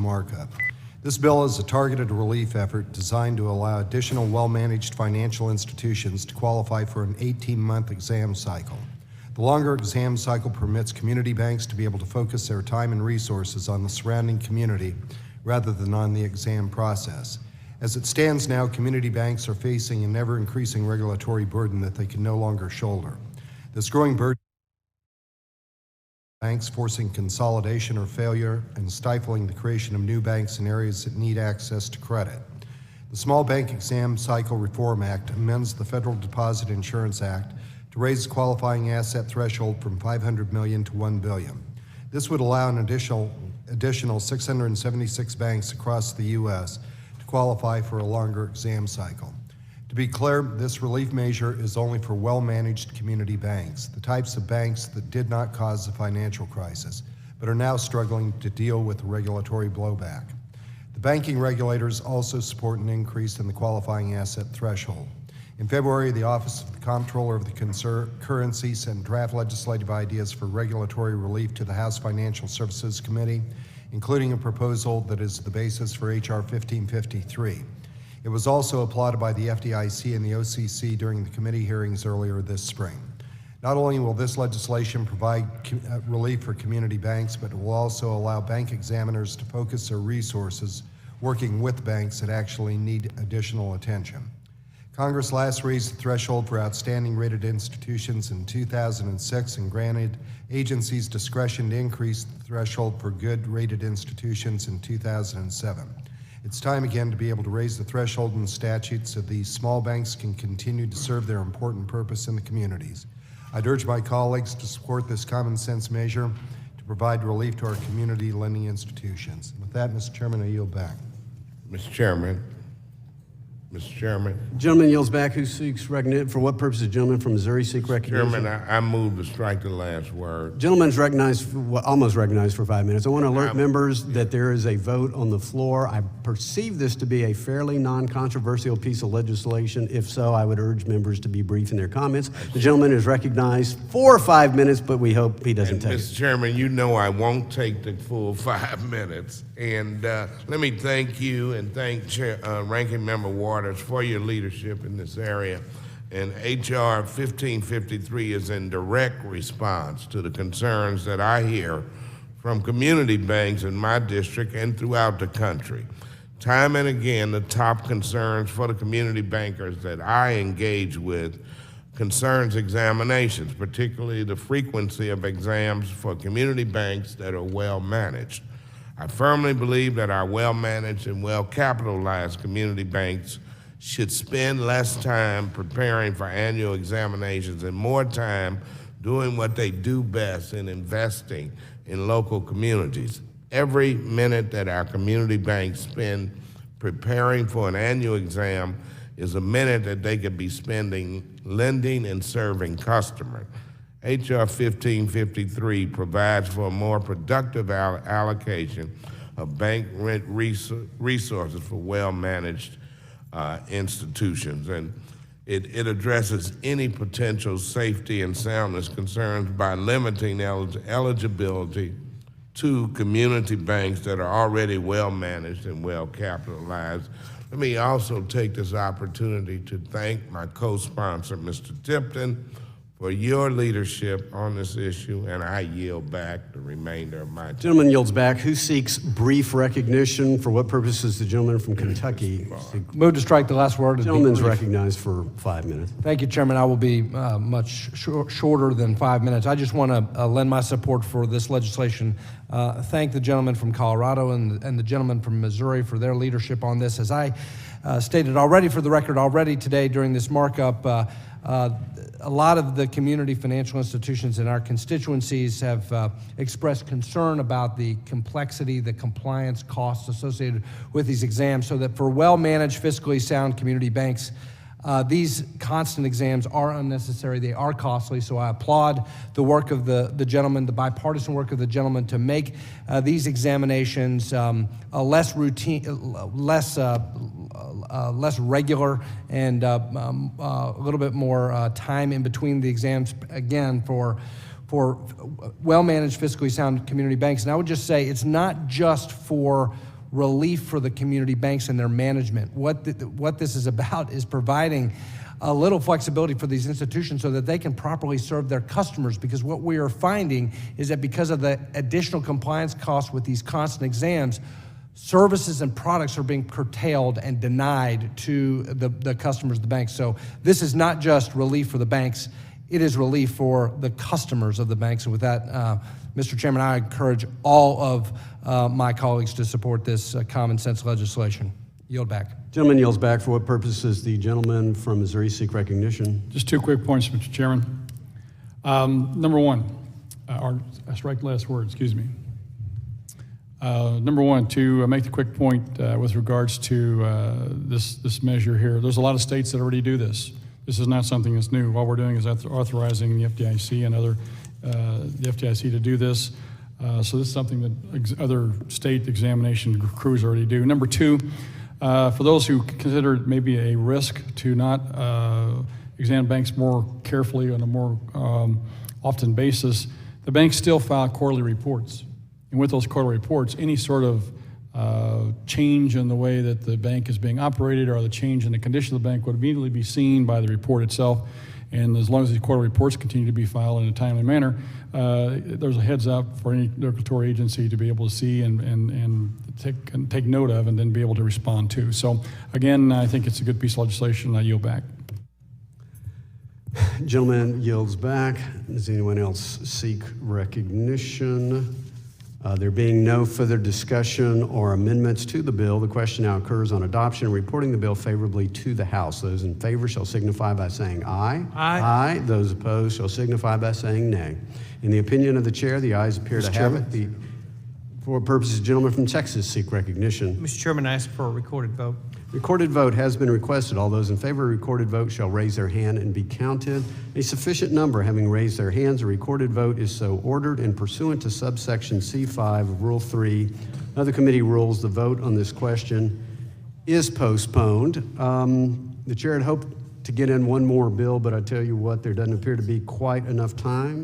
Markup. This bill is a targeted relief effort designed to allow additional well-managed financial institutions to qualify for an 18-month exam cycle. The longer exam cycle permits community banks to be able to focus their time and resources on the surrounding community rather than on the exam process. As it stands now, community banks are facing an ever-increasing regulatory burden that they can no longer shoulder. This growing burden banks forcing consolidation or failure and stifling the creation of new banks in areas that need access to credit. The Small Bank Exam Cycle Reform Act amends the Federal Deposit Insurance Act to raise the qualifying asset threshold from $500 million to $1 billion. This would allow an additional 676 banks across the U.S. to qualify for a longer exam cycle. To be clear, this relief measure is only for well-managed community banks, the types of banks that did not cause the financial crisis, but are now struggling to deal with the regulatory blowback. The banking regulators also support an increase in the qualifying asset threshold. In February, the Office of the Comptroller of the Currency sent draft legislative ideas for regulatory relief to the House Financial Services Committee, including a proposal that is the basis for H.R. 1553. It was also applauded by the FDIC and the OCC during the committee hearings earlier this spring. Not only will this legislation provide relief for community banks, but it will also allow bank examiners to focus their resources working with banks that actually need additional attention. Congress last raised the threshold for outstanding rated institutions in 2006 and granted agencies discretion to increase the threshold for good rated institutions in 2007. It's time again to be able to raise the threshold in statute so these small banks can continue to serve their important purpose in the communities. I'd urge my colleagues to support this common sense measure to provide relief to our community lending institutions. With that, Mr. Chairman, I yield back. Mr. Chairman. Mr. Chairman. Gentleman yields back. Who seeks recognition? For what purpose does the gentleman from Missouri seek recognition? Chairman, I move to strike the last word. Gentleman's recognized, almost recognized for 5 minutes. I want to alert members that there is a vote on the floor. I perceive this to be a fairly non-controversial piece of legislation. If so, I would urge members to be brief in their comments. The gentleman is recognized for 5 minutes, but we hope he doesn't take it. Mr. Chairman, you know I won't take the full 5 minutes. And let me thank you and thank Ranking Member Waters for your leadership in this area. And H.R. 1553 is in direct response to the concerns that I hear from community banks in my district and throughout the country. Time and again, the top concerns for the community bankers that I engage with concerns examinations, particularly the frequency of exams for community banks that are well managed. I firmly believe that our well-managed and well-capitalized community banks should spend less time preparing for annual examinations and more time doing what they do best in investing in local communities. Every minute that our community banks spend preparing for an annual exam is a minute that they could be spending lending and serving customers. H.R. 1553 provides for a more productive allocation of bank rent resources for well-managed institutions, and it addresses any potential safety and soundness concerns by limiting eligibility to community banks that are already well-managed and well-capitalized. Let me also take this opportunity to thank my co-sponsor, Mr. Tipton, for your leadership on this issue, and I yield back the remainder of my time. Gentleman yields back. Who seeks brief recognition? For what purpose does the gentleman from Kentucky seek? Move to strike the last word. The gentleman's recognized for 5 minutes. Thank you, Chairman. I will be much shorter than 5 minutes. I just want to lend my support for this legislation. Thank the gentleman from Colorado and the gentleman from Missouri for their leadership on this. As I stated already for the record already today during this markup, a lot of the community financial institutions in our constituencies have expressed concern about the complexity, the compliance costs associated with these exams, so that for well-managed, fiscally sound community banks, these constant exams are unnecessary, they are costly, so I applaud the work of the gentleman, the bipartisan work of the gentleman to make these examinations less routine, less regular, and a little bit more time in between the exams, again, for well-managed, fiscally sound community banks. And I would just say it's not just for relief for the community banks and their management. What this is about is providing a little flexibility for these institutions so that they can properly serve their customers, because what we are finding is that because of the additional compliance costs with these constant exams, services and products are being curtailed and denied to the customers of the banks. So this is not just relief for the banks, it is relief for the customers of the banks. And with that, Mr. Chairman, I encourage all of my colleagues to support this common sense legislation. Yield back. Gentleman yields back. For what purpose does the gentleman from Missouri seek recognition? Just 2 quick points, Mr. Chairman. Number one, or I strike last word, excuse me. Number one, to make the quick point with regards to this measure here, there's a lot of states that already do this. This is not something that's new. All we're doing is authorizing the FDIC and the FDIC to do this. So this is something that other state examination crews already do. Number two, for those who consider it maybe a risk to not examine banks more carefully on a more often basis, the banks still file quarterly reports. And with those quarterly reports, any sort of change in the way that the bank is being operated or the change in the condition of the bank would immediately be seen by the report itself. And as long as these quarterly reports continue to be filed in a timely manner, there's a heads up for any regulatory agency to be able to see and take note of and then be able to respond to. So again, I think it's a good piece of legislation. I yield back. Gentleman yields back. Does anyone else seek recognition? There being no further discussion or amendments to the bill, the question now occurs on adoption and reporting the bill favorably to the House. Those in favor shall signify by saying aye. Aye. Aye. Those opposed shall signify by saying nay. In the opinion of the chair, the ayes appear to have it. For purposes, gentlemen from Texas seek recognition. Mr. Chairman, I ask for a recorded vote. Recorded vote has been requested. All those in favor of recorded vote shall raise their hand and be counted. A sufficient number having raised their hands, a recorded vote is so ordered, and pursuant to subsection C5 of Rule 3 of the committee rules, the vote on this question is postponed. The chair had hoped to get in one more bill, but I tell you what, there doesn't appear to be quite enough time.